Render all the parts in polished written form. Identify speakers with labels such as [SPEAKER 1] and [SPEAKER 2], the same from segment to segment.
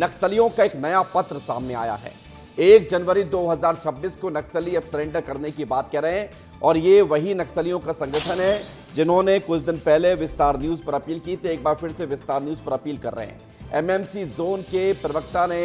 [SPEAKER 1] नक्सलियों का एक नया पत्र सामने आया है। 1 जनवरी 2026 को नक्सली अब सरेंडर करने की बात कह रहे हैं और ये वही नक्सलियों का संगठन है जिन्होंने कुछ दिन पहले विस्तार न्यूज पर अपील की थी। एक बार फिर से विस्तार न्यूज पर अपील कर रहे हैं। एमएमसी जोन के प्रवक्ता ने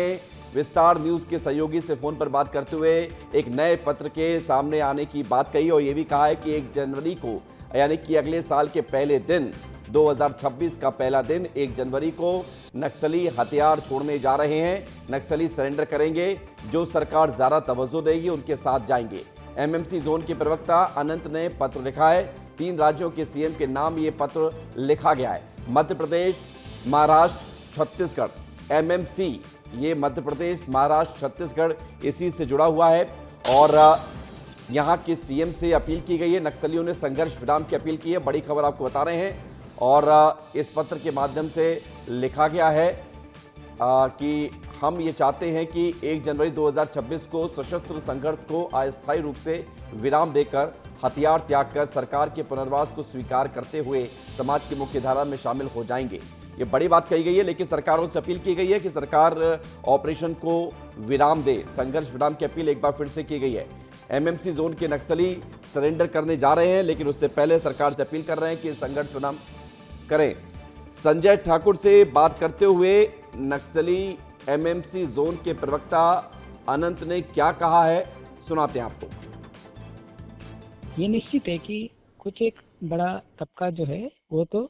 [SPEAKER 1] विस्तार न्यूज के सहयोगी से फोन पर बात करते हुए एक नए पत्र के सामने आने की बात कही और यह भी कहा है कि 1 जनवरी को यानी कि अगले साल के पहले दिन 2026 का पहला दिन 1 जनवरी को नक्सली हथियार छोड़ने जा रहे हैं। नक्सली सरेंडर करेंगे, जो सरकार ज्यादा तवज्जो देगी उनके साथ जाएंगे। एमएमसी जोन के प्रवक्ता अनंत ने पत्र लिखा है। 3 राज्यों के सीएम के नाम ये पत्र लिखा गया है। मध्य प्रदेश, महाराष्ट्र, छत्तीसगढ़। एमएमसी ये मध्य प्रदेश, महाराष्ट्र, छत्तीसगढ़ इसी से जुड़ा हुआ है और यहाँ के सीएम से अपील की गई है। नक्सलियों ने संघर्ष विराम की अपील की है। बड़ी खबर आपको बता रहे हैं और इस पत्र के माध्यम से लिखा गया है कि हम ये चाहते हैं कि 1 जनवरी 2026 को सशस्त्र संघर्ष को अस्थायी रूप से विराम देकर हथियार त्याग कर सरकार के पुनर्वास को स्वीकार करते हुए समाज की मुख्य धारा में शामिल हो जाएंगे। ये बड़ी बात कही गई है, लेकिन सरकारों से अपील की गई है कि सरकार ऑपरेशन को विराम दे। संघर्ष विराम की अपील एक बार फिर से की गई है। एमएमसी जोन के नक्सली सरेंडर करने जा रहे हैं, लेकिन उससे पहले सरकार से अपील कर रहे हैं कि संघर्ष विराम करें। संजय ठाकुर से बात करते हुए नक्सली एमएमसी जोन के प्रवक्ता अनंत ने क्या कहा है, सुनाते हैं आपको।
[SPEAKER 2] ये निश्चित है कि कुछ एक बड़ा तबका जो है वो तो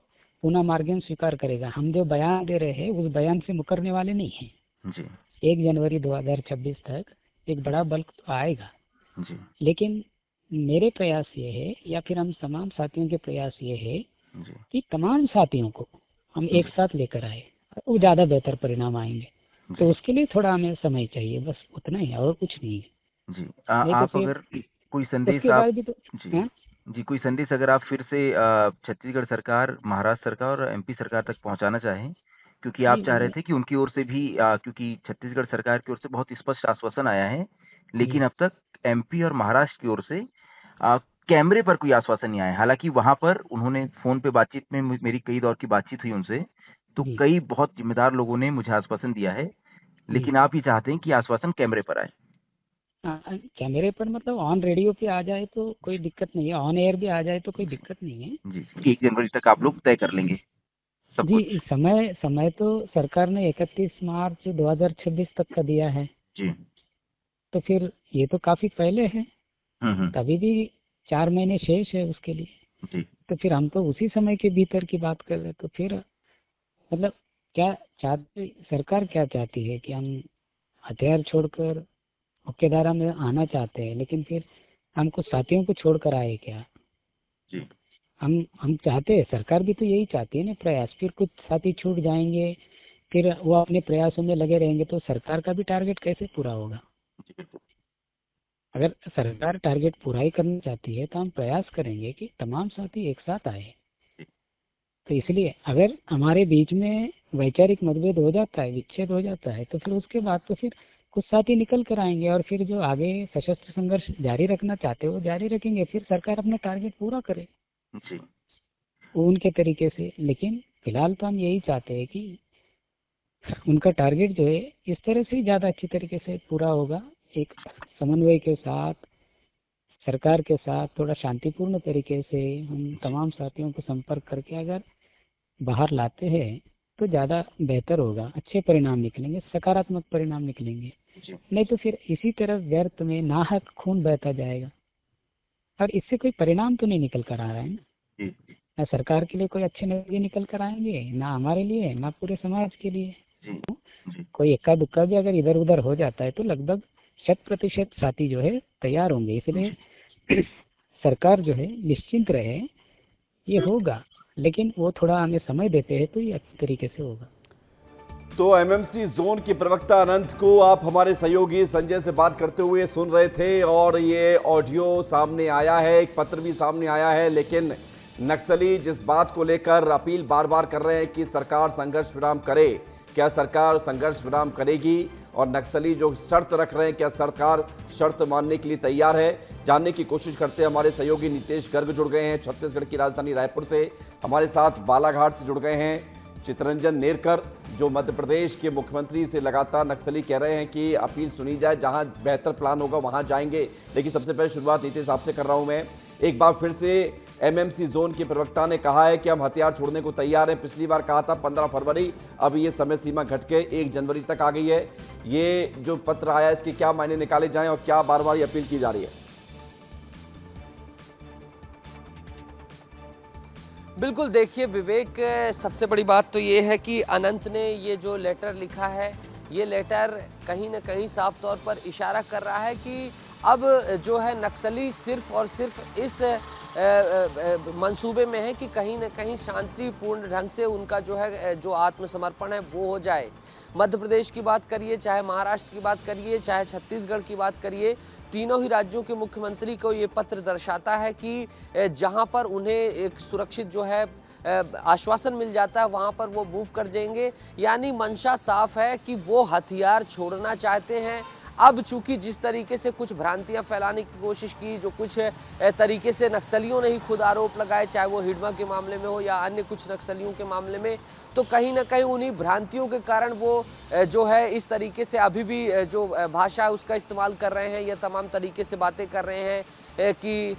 [SPEAKER 2] पुनः मार्गन स्वीकार करेगा। हम जो बयान दे रहे हैं उस बयान से मुकरने वाले नहीं हैं जी। 1 जनवरी 2026 तक एक बड़ा बल्क तो आएगा जी। लेकिन मेरे प्रयास ये है या फिर हम तमाम साथियों के प्रयास ये है कि तमाम साथियों को हम एक साथ लेकर आए, वो ज्यादा बेहतर परिणाम आएंगे। तो उसके लिए थोड़ा हमें समय चाहिए, बस उतना ही, और कुछ नहीं है
[SPEAKER 3] जी। आप अगर कोई संदेश जी कोई संदेश अगर आप फिर से छत्तीसगढ़ सरकार, महाराष्ट्र सरकार और एमपी सरकार तक पहुंचाना चाहें, क्योंकि आप चाह रहे थे कि उनकी ओर से भी क्योंकि छत्तीसगढ़ सरकार की ओर से बहुत स्पष्ट आश्वासन आया है, लेकिन अब तक एमपी और महाराष्ट्र की ओर से कैमरे पर कोई आश्वासन नहीं आया। हालांकि वहां पर उन्होंने फोन पे बातचीत में, मेरी कई दौर की बातचीत हुई उनसे, तो कई बहुत जिम्मेदार लोगों ने मुझे आश्वासन दिया है, लेकिन आप ये चाहते हैं कि आश्वासन कैमरे पर आए।
[SPEAKER 2] कैमरे पर मतलब ऑन रेडियो पे आ जाए तो कोई दिक्कत नहीं है, ऑन एयर भी आ जाए तो कोई दिक्कत नहीं है
[SPEAKER 3] जी। 1 जनवरी तक आप लोग तय कर लेंगे सब
[SPEAKER 2] जी। समय तो सरकार ने 31 मार्च 2026 तक का दिया है
[SPEAKER 3] जी।
[SPEAKER 2] तो फिर ये तो काफी पहले है, तभी भी 4 महीने शेष है उसके लिए
[SPEAKER 3] जी।
[SPEAKER 2] तो फिर हम तो उसी समय के भीतर की बात कर रहे, तो फिर मतलब क्या चाहते, सरकार क्या चाहती है कि हम हथियार छोड़कर मुख्य धारा में आना चाहते हैं, लेकिन फिर हम कुछ साथियों को छोड़कर आए क्या
[SPEAKER 3] जी।
[SPEAKER 2] हम चाहते हैं, सरकार भी तो यही चाहती है ना प्रयास। फिर कुछ साथी छूट जाएंगे, फिर वो अपने प्रयासों में लगे रहेंगे, तो सरकार का भी टारगेट कैसे पूरा होगा। अगर सरकार टारगेट पूरा ही करना चाहती है तो हम प्रयास करेंगे कि तमाम साथी एक साथ आए। तो इसलिए अगर हमारे बीच में वैचारिक मतभेद हो जाता है, विच्छेद हो जाता है, तो फिर उसके बाद तो फिर कुछ साथी निकल कर आएंगे और फिर जो आगे सशस्त्र संघर्ष जारी रखना चाहते हैं वो जारी रखेंगे। फिर सरकार अपना टारगेट पूरा करे
[SPEAKER 3] जी।
[SPEAKER 2] उनके तरीके से। लेकिन फिलहाल तो हम यही चाहते हैं कि उनका टारगेट जो है इस तरह से ज्यादा अच्छी तरीके से पूरा होगा, एक समन्वय के साथ, सरकार के साथ थोड़ा शांतिपूर्ण तरीके से हम तमाम साथियों को संपर्क करके अगर बाहर लाते हैं तो ज्यादा बेहतर होगा, अच्छे परिणाम निकलेंगे, सकारात्मक परिणाम निकलेंगे। नहीं तो फिर इसी तरह व्यर्थ में नाहक खून बहता जाएगा और इससे कोई परिणाम तो नहीं निकल कर आ रहा है ना सरकार के लिए कोई अच्छे नतीजे निकल कर आएंगे, ना हमारे लिए, ना पूरे समाज के लिए। कोई इक्का दुक्का भी अगर इधर उधर हो जाता है तो लगभग 100% साथी जो है तैयार होंगे। इसलिए सरकार जो है निश्चिंत रहे, ये होगा, लेकिन वो थोड़ा हमें समय देते हैं तो ये अच्छी तरीके से होगा।
[SPEAKER 1] तो एमएमसी जोन के प्रवक्ता अनंत को आप हमारे सहयोगी संजय से बात करते हुए सुन रहे थे और ये ऑडियो सामने आया है, एक पत्र भी सामने आया है। लेकिन नक्सली जिस बात को लेकर अपील बार बार कर रहे हैं कि सरकार संघर्ष विराम करे, क्या सरकार संघर्ष विराम करेगी? और नक्सली जो शर्त रख रहे हैं, क्या सरकार शर्त मानने के लिए तैयार है? जानने की कोशिश करते हैं। हमारे सहयोगी नितेश गर्ग जुड़ गए हैं छत्तीसगढ़ की राजधानी रायपुर से, हमारे साथ बालाघाट से जुड़ गए हैं चितरंजन नेरकर, जो मध्य प्रदेश के मुख्यमंत्री से लगातार नक्सली कह रहे हैं कि अपील सुनी जाए, जहां बेहतर प्लान होगा वहां जाएंगे। लेकिन सबसे पहले शुरुआत नीतीश साहब से कर रहा हूं मैं। एक बार फिर से एमएमसी जोन के प्रवक्ता ने कहा है कि हम हथियार छोड़ने को तैयार हैं। पिछली बार कहा था 15 फरवरी, अब ये समय सीमा घट के 1 जनवरी तक आ गई है। ये जो पत्र आया इसके क्या मायने निकाले जाएं और क्या बार बार ये अपील की जा रही है?
[SPEAKER 4] बिल्कुल, देखिए विवेक, सबसे बड़ी बात तो ये है कि अनंत ने ये जो लेटर लिखा है, ये लेटर कहीं ना कहीं साफ तौर पर इशारा कर रहा है कि अब जो है नक्सली सिर्फ और सिर्फ इस मंसूबे में है कि कहीं ना कहीं शांतिपूर्ण ढंग से उनका जो है जो आत्मसमर्पण है वो हो जाए। मध्य प्रदेश की बात करिए, चाहे महाराष्ट्र की बात करिए, चाहे छत्तीसगढ़ की बात करिए, तीनों ही राज्यों के मुख्यमंत्री को ये पत्र दर्शाता है कि जहां पर उन्हें एक सुरक्षित जो है आश्वासन मिल जाता है वहां पर वो मूव कर जाएंगे। यानी मंशा साफ है कि वो हथियार छोड़ना चाहते हैं। अब चूंकि जिस तरीके से कुछ भ्रांतियां फैलाने की कोशिश की, जो कुछ तरीके से नक्सलियों ने ही खुद आरोप लगाए, चाहे वो हिडमा के मामले में हो या अन्य कुछ नक्सलियों के मामले में, तो कहीं ना कहीं उन्हीं भ्रांतियों के कारण वो जो है इस तरीके से अभी भी जो भाषा है उसका इस्तेमाल कर रहे हैं या तमाम तरीके से बातें कर रहे हैं कि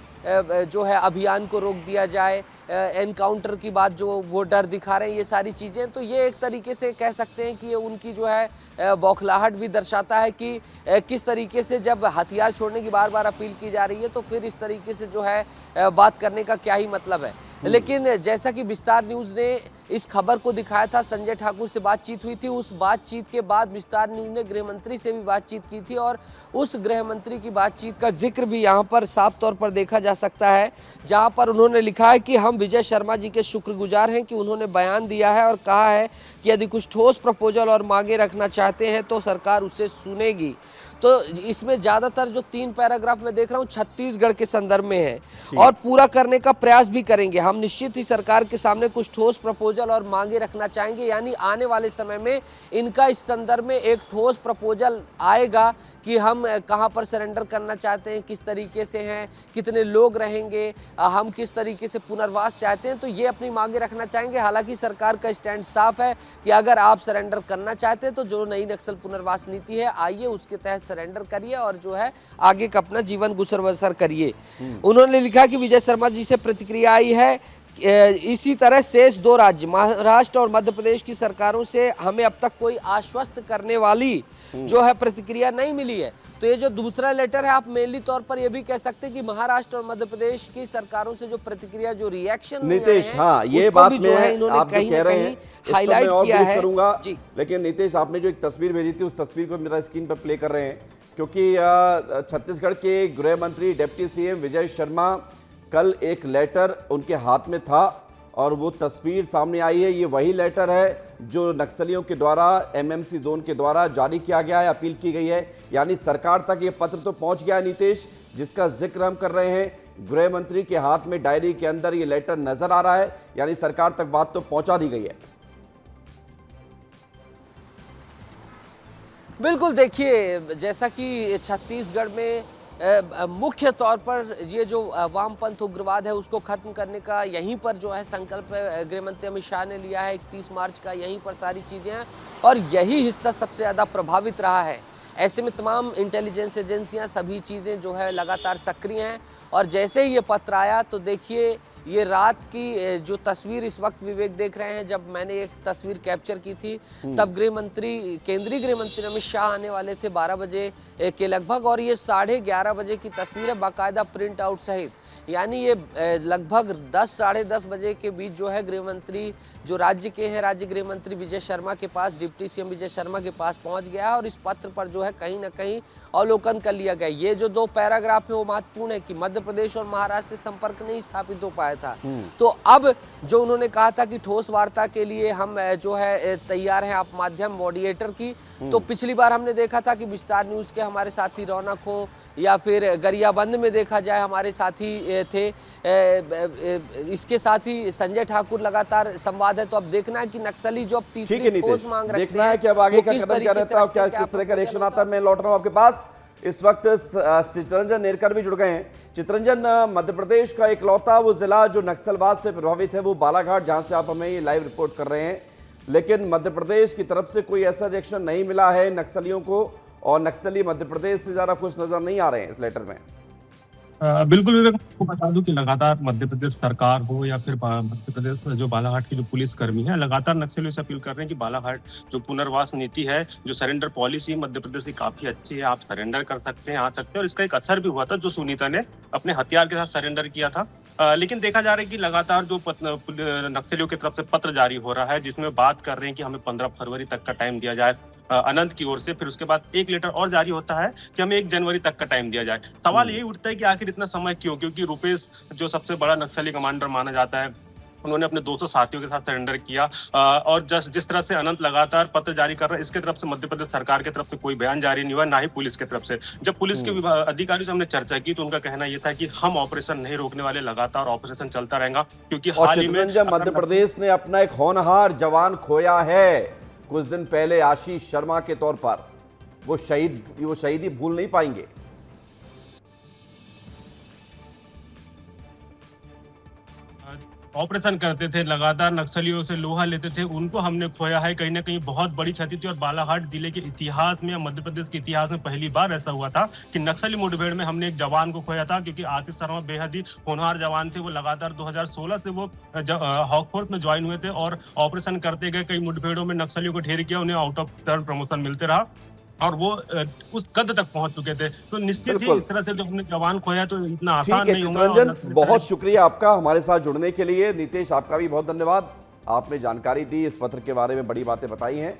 [SPEAKER 4] जो है अभियान को रोक दिया जाए, एनकाउंटर की बात जो वो डर दिखा रहे हैं, ये सारी चीज़ें। तो ये एक तरीके से कह सकते हैं कि ये उनकी जो है बौखलाहट भी दर्शाता है कि किस तरीके से जब हथियार छोड़ने की बार बार अपील की जा रही है तो फिर इस तरीके से जो है बात करने का क्या ही मतलब है। लेकिन जैसा कि विस्तार न्यूज़ ने इस खबर को दिखाया था, संजय ठाकुर से बातचीत हुई थी, उस बातचीत के बाद विस्तार न्यूज़ ने गृह मंत्री से भी बातचीत की थी और उस गृह मंत्री की बातचीत का जिक्र भी यहाँ पर साफ तौर पर देखा जा सकता है, जहाँ पर उन्होंने लिखा है कि हम विजय शर्मा जी के शुक्रगुजार हैं कि उन्होंने बयान दिया है और कहा है कि यदि कुछ ठोस प्रपोजल और मांगे रखना चाहते हैं तो सरकार उसे सुनेगी। तो इसमें ज़्यादातर जो 3 पैराग्राफ मैं देख रहा हूँ छत्तीसगढ़ के संदर्भ में है और पूरा करने का प्रयास भी करेंगे। हम निश्चित ही सरकार के सामने कुछ ठोस प्रपोजल और मांगे रखना चाहेंगे, यानी आने वाले समय में इनका इस संदर्भ में एक ठोस प्रपोजल आएगा कि हम कहाँ पर सरेंडर करना चाहते हैं, किस तरीके से हैं, कितने लोग रहेंगे, हम किस तरीके से पुनर्वास चाहते हैं, तो ये अपनी मांगे रखना चाहेंगे। हालांकि सरकार का स्टैंड साफ है कि अगर आप सरेंडर करना चाहते हैं तो जो नई नक्सल पुनर्वास नीति है आइए उसके तहत सरेंडर करिए और जो है आगे का अपना जीवन गुजर बसर करिए। उन्होंने लिखा कि विजय शर्मा जी से प्रतिक्रिया आई है, इसी तरह शेष 2 राज्य महाराष्ट्र और मध्य प्रदेश की सरकारों से हमें अब तक कोई आश्वस्त करने वाली जो है प्रतिक्रिया नहीं मिली है। तो ये जो दूसरा लेटर है, आप मेनली तौर पर ये भी कह सकते हैं कि महाराष्ट्र और मध्य प्रदेश की सरकारों से जो प्रतिक्रिया, जो रिएक्शन
[SPEAKER 1] नीतीश, हाँ ये बात में है, आप जो कह रहे हैं हाईलाइट किया है करूंगा। लेकिन नीतीश, आपने जो एक तस्वीर भेजी थी उस तस्वीर को मेरा स्क्रीन पर प्ले कर रहे हैं, क्योंकि छत्तीसगढ़ के गृह मंत्री डिप्टी सीएम विजय शर्मा कल एक लेटर उनके हाथ में था और वो तस्वीर सामने आई है। ये वही लेटर है जो नक्सलियों के द्वारा एमएमसी जोन के द्वारा जारी किया गया है, अपील की गई है। यानी सरकार तक ये पत्र तो पहुंच गया है नीतीश, जिसका जिक्र हम कर रहे हैं। गृह मंत्री के हाथ में डायरी के अंदर ये लेटर नजर आ रहा है, यानी सरकार तक बात तो पहुंचा दी गई है।
[SPEAKER 4] बिल्कुल, देखिए जैसा कि छत्तीसगढ़ में मुख्य तौर पर ये जो वामपंथ उग्रवाद है उसको खत्म करने का यहीं पर जो है संकल्प गृह मंत्री अमित शाह ने लिया है 31 मार्च का, यहीं पर सारी चीज़ें हैं और यही हिस्सा सबसे ज़्यादा प्रभावित रहा है। ऐसे में तमाम इंटेलिजेंस एजेंसियां सभी चीज़ें जो है लगातार सक्रिय हैं और जैसे ही ये पत्र आया तो देखिए ये रात की जो तस्वीर इस वक्त विवेक देख रहे हैं, जब मैंने एक तस्वीर कैप्चर की थी तब केंद्रीय गृह मंत्री अमित शाह आने वाले थे 12 बजे के लगभग और ये 11:30 बजे की तस्वीर है बाकायदा प्रिंट आउट सहित। यानी ये लगभग 10 साढ़े 10 बजे के बीच जो है गृह मंत्री जो राज्य के हैं, राज्य गृह मंत्री विजय शर्मा के पास, डिप्टी सीएम विजय शर्मा के पास पहुंच गया और इस पत्र पर जो है कहीं ना कहीं अवलोकन कर लिया गया। ये जो 2 पैराग्राफ है वो महत्वपूर्ण है कि मध्य प्रदेश और महाराष्ट्र से संपर्क नहीं स्थापित हो पाया था, तो अब जो उन्होंने कहा था कि ठोस वार्ता के लिए हम जो है तैयार हैं, आप माध्यम मॉडरेटर की, तो पिछली बार हमने देखा था कि विस्तार न्यूज़ के हमारे साथी रौनक हो या फिर गरियाबंद में देखा जाए हमारे साथी थे, इसके साथ ही संजय ठाकुर लगातार संवाद है। तो अब देखना है कि नक्सली जो अब तीसरी ठोस मांग रखते हैं,
[SPEAKER 1] देखना है कि अब आगे का कदम क्या रहता है और क्या किस तरह का रिएक्शन आता है। मैं लौट रहा हूं आपके पास। इस वक्त चितरंजन नेरकर भी जुड़ गए हैं। चितरंजन, मध्य प्रदेश का इकलौता वो जिला जो नक्सलवाद से प्रभावित है वो बालाघाट, जहां से आप हमें ये लाइव रिपोर्ट कर रहे हैं। लेकिन मध्य प्रदेश की तरफ से कोई ऐसा रिएक्शन नहीं मिला है नक्सलियों को, और नक्सली मध्य प्रदेश से ज़्यादा खुश नजर नहीं आ रहे हैं इस लेटर में।
[SPEAKER 5] बिल्कुल विवेक, आपको बता दूं कि लगातार मध्य प्रदेश सरकार हो या फिर मध्य प्रदेश जो बालाघाट के जो पुलिस कर्मी है, लगातार नक्सलियों से अपील कर रहे हैं कि बालाघाट जो पुनर्वास नीति है, जो सरेंडर पॉलिसी मध्य प्रदेश की काफी अच्छी है, आप सरेंडर कर सकते हैं, आ सकते हैं। और इसका एक असर भी हुआ था, जो सुनीता ने अपने हथियार के साथ सरेंडर किया था। लेकिन देखा जा रहा है कि लगातार जो नक्सलियों की तरफ से पत्र जारी हो रहा है, जिसमें बात कर रहे हैं कि हमें 15 फरवरी तक का टाइम दिया जाए अनंत की ओर से, फिर उसके बाद एक लेटर और जारी होता है कि हमें 1 जनवरी तक का टाइम दिया जाए। सवाल यही उठता है कि आखिर इतना समय क्यों? क्योंकि रुपेश जो सबसे बड़ा नक्सली कमांडर माना जाता है, उन्होंने अपने 200 साथियों के साथ सरेंडर किया। और जिस तरह से अनंत लगातार पत्र जारी कर रहा है, इसके तरफ से मध्य प्रदेश सरकार की तरफ से कोई बयान जारी नहीं हुआ, ना ही पुलिस की तरफ से। जब पुलिस के अधिकारियों से हमने चर्चा की तो उनका कहना यह था कि हम ऑपरेशन नहीं रोकने वाले, लगातार ऑपरेशन चलता रहेगा। क्योंकि हाल ही में
[SPEAKER 1] मध्य प्रदेश ने अपना एक होनहार जवान खोया है कुछ दिन पहले, आशीष शर्मा के तौर पर। वो शहीदी भूल नहीं पाएंगे।
[SPEAKER 5] ऑपरेशन करते थे, लगातार नक्सलियों से लोहा लेते थे, उनको हमने खोया है। कहीं ना कहीं बहुत बड़ी क्षति थी। और बालाघाट जिले के इतिहास में, मध्य प्रदेश के इतिहास में पहली बार ऐसा हुआ था कि नक्सली मुठभेड़ में हमने एक जवान को खोया था। क्योंकि आशीष शर्मा बेहद ही होनहार जवान थे। वो लगातार 2016 से वो हॉकफोर्स में ज्वाइन हुए थे और ऑपरेशन करते गए, कई मुठभेड़ों में नक्सलियों को ढेर किया, उन्हें आउट ऑफ टर्न प्रमोशन मिलते रहा और वो उस कद तक पहुंच चुके थे। तो निश्चित ही इस तरह से जो हमने जवान खोया तो इतना आसान नहीं होगा।
[SPEAKER 1] चितरंजन, बहुत शुक्रिया आपका हमारे साथ जुड़ने के लिए। नीतीश, आपका भी बहुत धन्यवाद, आपने जानकारी दी, इस पत्र के बारे में बड़ी बातें बताई हैं।